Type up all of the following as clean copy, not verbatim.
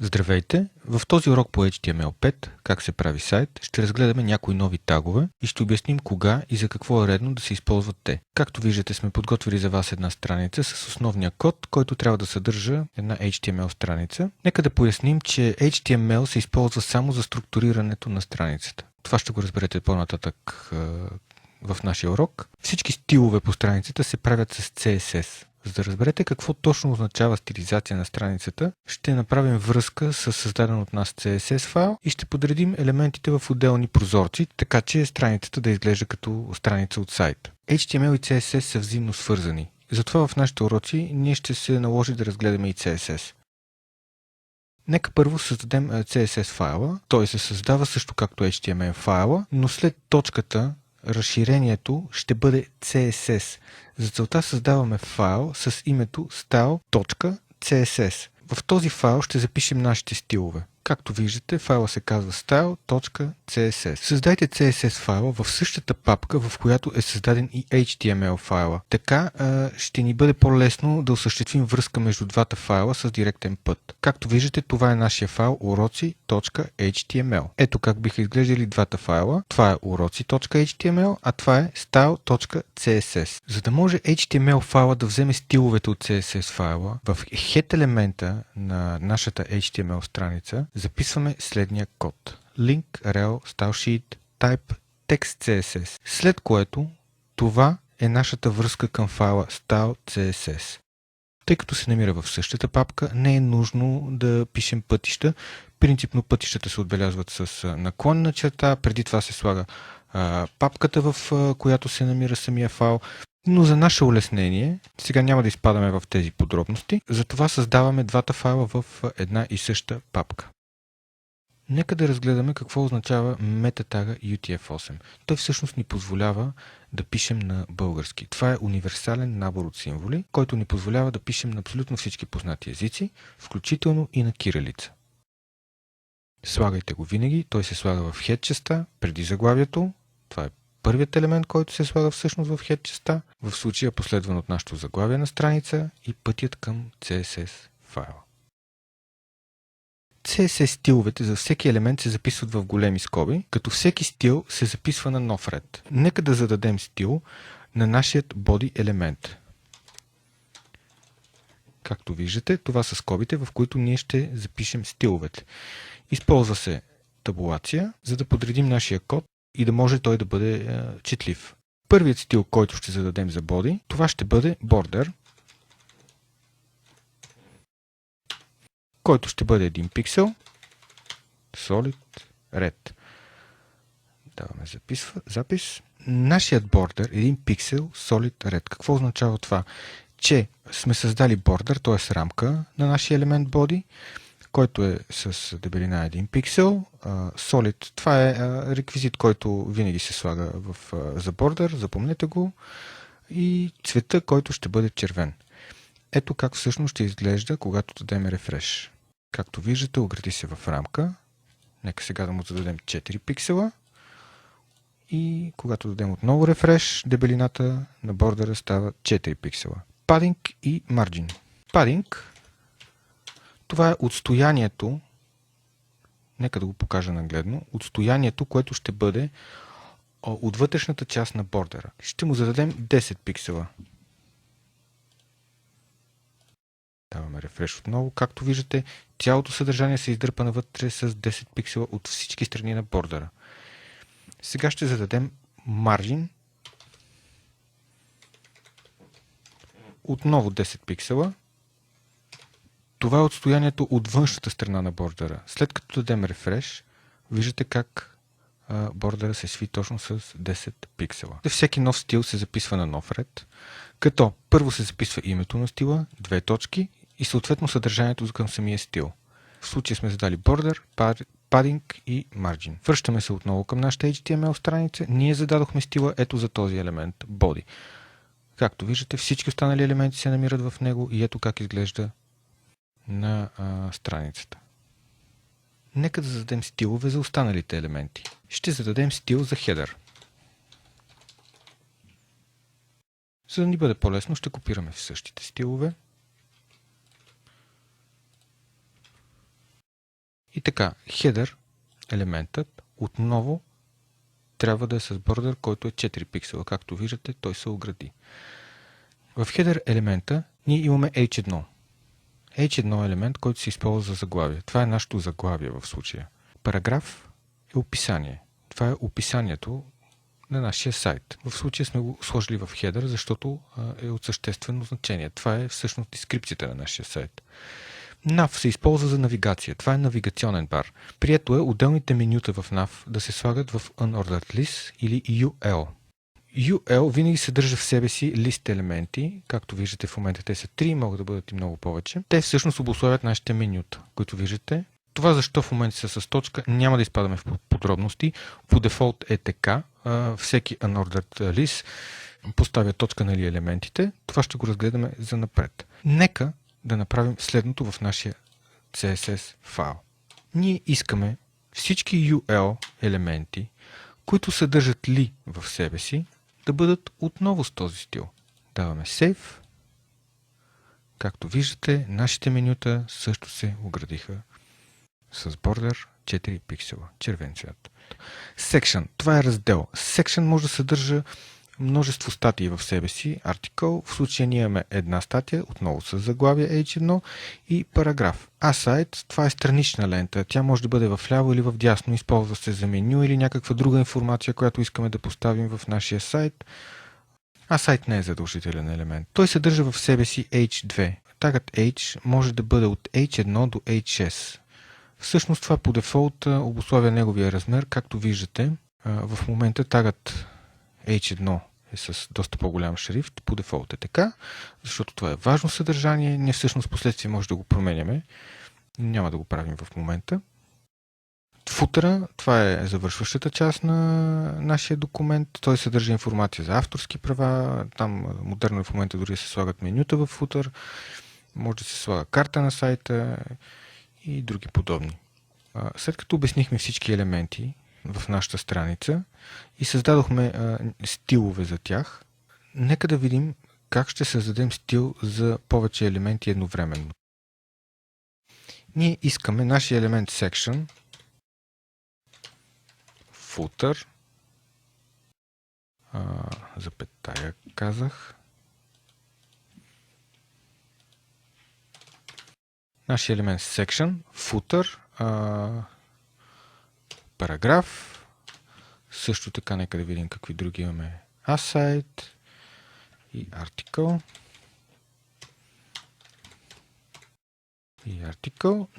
Здравейте! В този урок по HTML5, как се прави сайт, ще разгледаме някои нови тагове и ще обясним кога и за какво е редно да се използват те. Както виждате, сме подготвили за вас една страница с основния код, който трябва да съдържа една HTML страница. Нека да поясним, че HTML се използва само за структурирането на страницата. Това ще го разберете по-нататък в нашия урок. Всички стилове по страницата се правят с CSS. За да разберете какво точно означава стилизация на страницата, ще направим връзка с създаден от нас CSS файл и ще подредим елементите в отделни прозорци, така че страницата да изглежда като страница от сайта. HTML и CSS са взаимно свързани. Затова в нашите уроци ние ще се наложи да разгледаме и CSS. Нека първо създадем CSS файла. Той се създава също както HTML файла, но след точката разширението ще бъде CSS. За целта създаваме файл с името style.css. В този файл ще запишем нашите стилове. Както виждате, файла се казва style.css. Създайте CSS файла в същата папка, в която е създаден и HTML файла. Така ще ни бъде по-лесно да осъществим връзка между двата файла с директен път. Както виждате, това е нашия файл уроци.html. Ето как биха изглеждали двата файла. Това е уроци.html, а това е style.css. За да може HTML файла да вземе стиловете от CSS файла, в head елемента на нашата HTML страница записваме следния код. Link, rel, stylesheet, type, text CSS. След което това е нашата връзка към файла style.css. Тъй като се намира в същата папка, не е нужно да пишем пътища. Принципно пътищата се отбелязват с наклонена черта, преди това се слага папката, в която се намира самия файл. Но за наше улеснение, сега няма да изпадаме в тези подробности, затова създаваме двата файла в една и съща папка. Нека да разгледаме какво означава метатага UTF-8. Той всъщност ни позволява да пишем на български. Това е универсален набор от символи, който ни позволява да пишем на абсолютно всички познати езици, включително и на кирилица. Слагайте го винаги, той се слага в head частта, преди заглавието. Това е първият елемент, който се слага всъщност в head частта, в случая последван от нашето заглавие на страница и пътят към CSS файла. CSS стиловете за всеки елемент се записват в големи скоби, като всеки стил се записва на нов ред. Нека да зададем стил на нашият body елемент. Както виждате, това са скобите, в които ние ще запишем стиловете. Използва се табулация, за да подредим нашия код и да може той да бъде четлив. Първият стил, който ще зададем за body, това ще бъде border, който ще бъде 1 пиксел, solid, red. Даваме запис. Нашият border е 1 пиксел, solid, red. Какво означава това? Че сме създали border, т.е. рамка на нашия елемент body, който е с дебелина 1 пиксел. Solid, това е реквизит, който винаги се слага за border, запомнете го. И цвета, който ще бъде червен. Ето как всъщност ще изглежда, когато дадем рефреш. Както виждате, огради се в рамка. Нека сега да му зададем 4 пиксела. И когато дадем отново рефреш, дебелината на бордера става 4 пиксела. Padding и margin. Padding, това е отстоянието, нека да го покажа нагледно, отстоянието, което ще бъде от вътрешната част на бордера. Ще му зададем 10 пиксела. Даваме рефреш отново. Както виждате, цялото съдържание се издърпа навътре с 10 пиксела от всички страни на бордера. Сега ще зададем margin. Отново 10 пиксела. Това е отстоянието от външната страна на бордера. След като дадем рефреш, виждате как бордера се сви точно с 10 пиксела. Всеки нов стил се записва на нов ред, като първо се записва името на стила, 2 точки и съответно съдържанието към самия стил. В случая сме задали border, padding и margin. Връщаме се отново към нашата HTML страница. Ние зададохме стила ето за този елемент, body. Както виждате, всички останали елементи се намират в него и ето как изглежда на страницата. Нека да зададем стилове за останалите елементи. Ще зададем стил за header. За да ни бъде по-лесно, ще копираме в същите стилове. И така, header елементът отново трябва да е с бордер, който е 4 пиксела. Както виждате, той се огради. В header елемента ние имаме H1. H1 елемент, който се използва за заглавие. Това е нашето заглавие в случая. Параграф е описание. Това е описанието на нашия сайт. В случая сме го сложили в header, защото е от съществено значение. Това е всъщност дескрипцията на нашия сайт. Nav се използва за навигация. Това е навигационен бар. Прието е отделните менюта в Nav да се слагат в Unordered List или UL. UL винаги съдържа в себе си лист елементи. Както виждате в момента те са 3, могат да бъдат и много повече. Те всъщност обусловят нашите менюта, които виждате. Това защо в момента са с точка, няма да изпадаме в подробности. По дефолт е така. Всеки Unordered List поставя точка нали елементите. Това ще го разгледаме за напред. Нека да направим следното в нашия CSS файл. Ние искаме всички UL елементи, които съдържат ли в себе си, да бъдат отново с този стил. Даваме Save. Както виждате, нашите менюта също се оградиха с бордер 4 пиксела, червен цвят. Section. Това е раздел. Section може да съдържа множество статии в себе си. Article. В случая ние имаме една статия, отново с заглавие H1 и параграф. Aside. Това е странична лента. Тя може да бъде в ляво или в дясно. Използва се за меню или някаква друга информация, която искаме да поставим в нашия сайт. Aside не е задължителен елемент. Той съдържа в себе си H2. Тагът H може да бъде от H1 до H6. Всъщност това по дефолт обусловя неговия размер. Както виждате, в момента тагът H1 е с доста по-голям шрифт. По дефолт е така, защото това е важно съдържание. Ние всъщност последствие може да го променяме. Няма да го правим в момента. Футъра, това е завършващата част на нашия документ. Той съдържа информация за авторски права. Там модерно в момента дори се слагат менюта в футър. Може да се слага карта на сайта и други подобни. След като обяснихме всички елементи в нашата страница и създадохме стилове за тях, нека да видим как ще създадем стил за повече елементи едновременно. Ние искаме нашия елемент Section, Footer, запетая казах, нашия елемент Section, Footer, параграф, също така нека да видим какви други имаме. Aside и Article.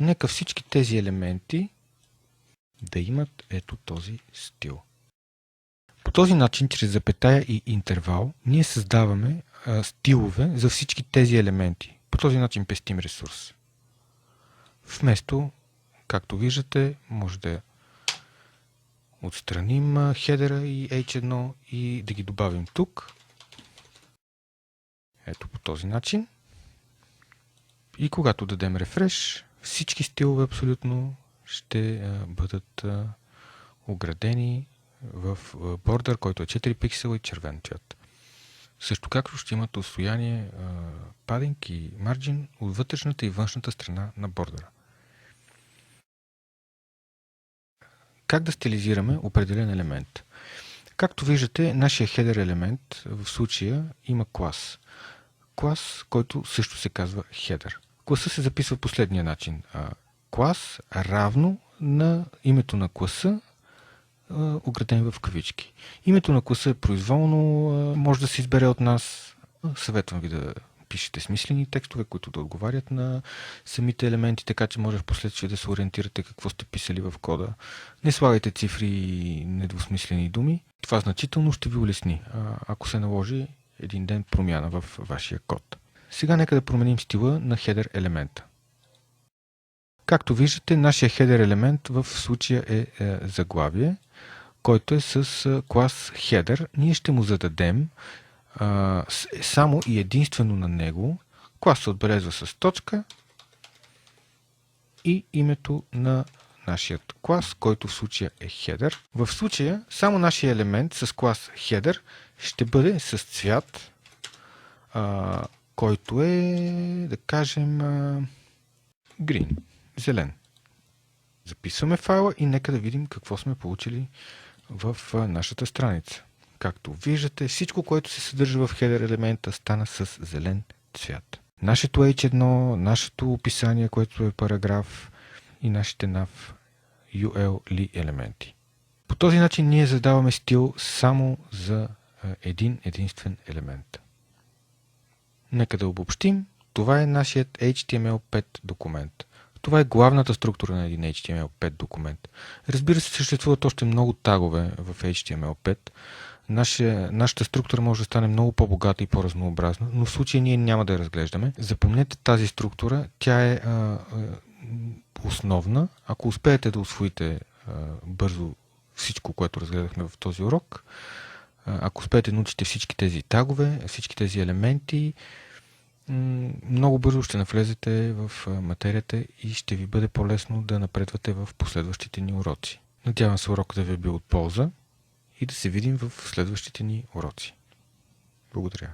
Нека всички тези елементи да имат ето този стил. По този начин, чрез запетая и интервал, ние създаваме стилове за всички тези елементи. По този начин пестим ресурс. Вместо, както виждате, може да отстраним хедера и H1 и да ги добавим тук. Ето по този начин. И когато дадем рефреш, всички стилове абсолютно ще бъдат оградени в бордър, който е 4 пиксела и червен цвят. Също както ще имат отстояние, падинг и марджин от вътрешната и външната страна на бордъра. Как да стилизираме определен елемент? Както виждате, нашия хедер елемент в случая има клас. Клас, който също се казва хедер. Класа се записва последния начин. Клас равно на името на класа, ограден в кавички. Името на класа е произволно, може да се избере от нас. Съветвам ви да пишете смислени текстове, които да отговарят на самите елементи, така че може в последствие да се ориентирате какво сте писали в кода. Не слагайте цифри и недвусмислени думи. Това значително ще ви улесни, ако се наложи един ден промяна в вашия код. Сега нека да променим стила на хедер елемента. Както виждате, нашия хедер елемент в случая е заглавие, който е с клас header. Ние ще му зададем само и единствено на него. Клас се отбелязва с точка и името на нашият клас, който в случая е header. В случая само нашия елемент с клас header ще бъде с цвят, който е, да кажем, green, зелен. Записваме файла и нека да видим какво сме получили в нашата страница. Както виждате, всичко, което се съдържа в header елемента, стана с зелен цвят. Нашето H1, нашето описание, което е параграф и нашите nav UL елементи. По този начин ние задаваме стил само за един единствен елемент. Нека да обобщим. Това е нашият HTML5 документ. Това е главната структура на един HTML5 документ. Разбира се, съществуват още много тагове в HTML5. Нашата структура може да стане много по-богата и по-разнообразна, но в случая ние няма да я разглеждаме. Запомнете тази структура, тя е основна. Ако успеете да усвоите бързо всичко, което разгледахме в този урок, ако успеете да научите всички тези тагове, всички тези елементи, много бързо ще навлезете в материята и ще ви бъде по-лесно да напредвате в последващите ни уроци. Надявам се урокът да ви е бил от полза и да се видим в следващите ни уроци. Благодаря.